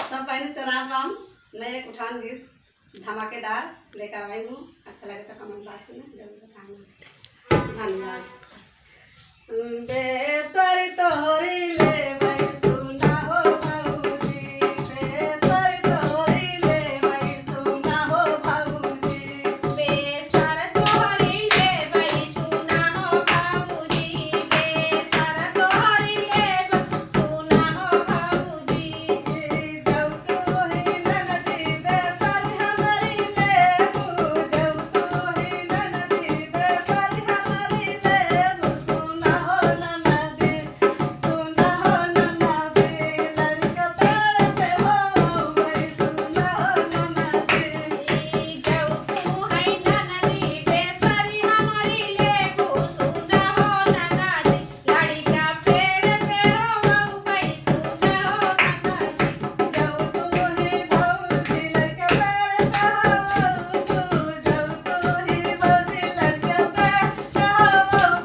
सब पहले से राम राम। मैं एक उठान गीत धमाकेदार लेकर आई हूँ। अच्छा लगे तो कमेंट बॉक्स में जरूर बताना। धन्यवाद। बेसर तोरी ले भाई सुना हो भाऊजी, बेसर तोरी ले भाई सुना हो भाऊजी, बेसर तोरी ले भाई सुना हो भाऊजी, बेसर तोरी ले सुना हो भाऊजी। जब तू ही ननदी बेसर हमारी लेबू, जब तू ही ननदी बेसर हमारी लेबू, सुना हो ननदी, सुना हो ननदी, लड़का प्यार से हो भाई सुना हो ननदी। जब तू है ननदी बेसरी हमारी लेबू, सुना हो ननदी, लड़का पेड़ पे हो भाई सुना हो ननदी। जब तू ही भौजी लड़का प्यार से हो, जब तू ही भौजी लड़का प्यार से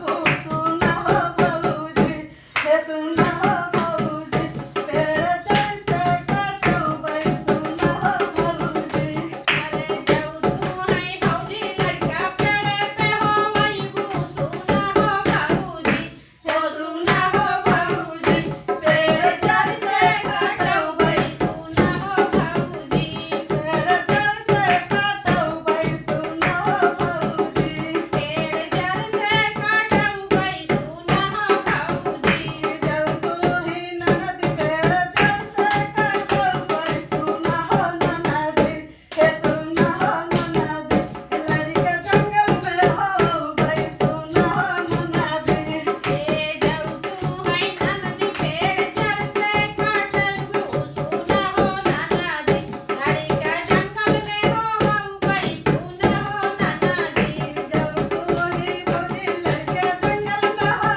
हो, सुना हो भौजी, हे सुना हो भौजी, तेरे जैसे काटू भाई सुना हो भौजी। अरे जब तू है भौजी लड़का पेड़ पे हो वैबू, सुना हो भाऊजी, हो सुना हो भौजी, तेरे जैसे काटू भाई सुना हो भाऊजी। तेरे जैसे काटू भाई सुना हो भौजी। पेड़ जड़ से काटऊ भाई सुना हो भाऊजी। जब तू ही ननदी तेरे जैसे काटू भाई सुना हो ननदी, हे सुना हो ननदी, लड़का जंगल में हो भाई सुना हो ननदी। जब तू है ननदी पेड़ जड़ से काटऊ सुना हो ननदी, लड़का जंगल में हो भाई सुना हो ननदी। जब तू ही भौजी लड़का जंगल में हो,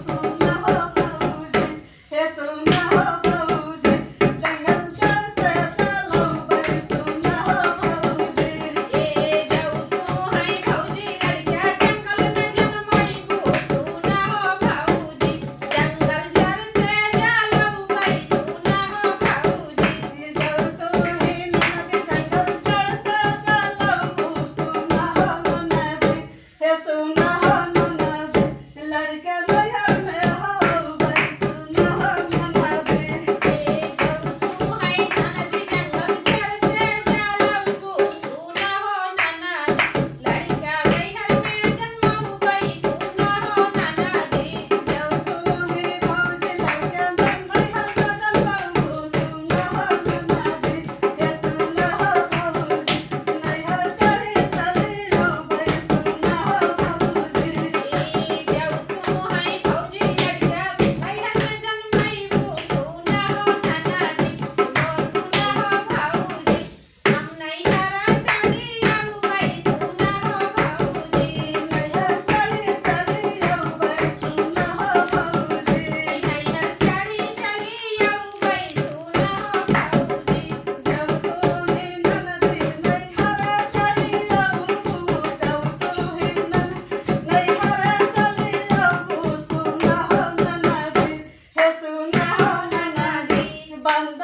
सुना हो भौजी, हे सुना हो भौजी, जंगल जड़ से चलो भाई सुना हो भौजी। जब तू है भौजी लड़का जंगल में जन्मैबू, सुना हो भाऊजी, जंगल जड़ से चलऊ भाई सुना हो भाऊजी। जब तू ही ननदी जंगल जड़ से चलो, सुना हो ननदी, हे सुना हो ननदी, लड़का नैहर में हो भाई सुना हो ननदी। जब तू है ननदी जंगल जड़ से चलऊ, सुना हो ननदी, लड़का नैहर में जन्मऊ भाई सुना हो ननदी। जब तू ही भौजी लड़का नैहर में जन्मऊ, सुना हो ननदी, हे सुना हो भौजी, नैहर चली चली हो भाई सुना हो भौजी। जब तू है भौजी लड़का नैहर में जन्मैबू, सुना हो ननदी, सुना हो भाऊजी, हम नैहर चली आऊ भाई सुना हो भाऊजी। नैहर चली चली हो भाई सुना हो भौजी। नैहर चली चली आऊ भाई सुना हो भाऊजी। जब तू ही ननदी नैहर चली जाऊँ, जब तू ही नैहर चली जाऊँ, सुना हो ननदी, हे सुना हो ननदी, बंद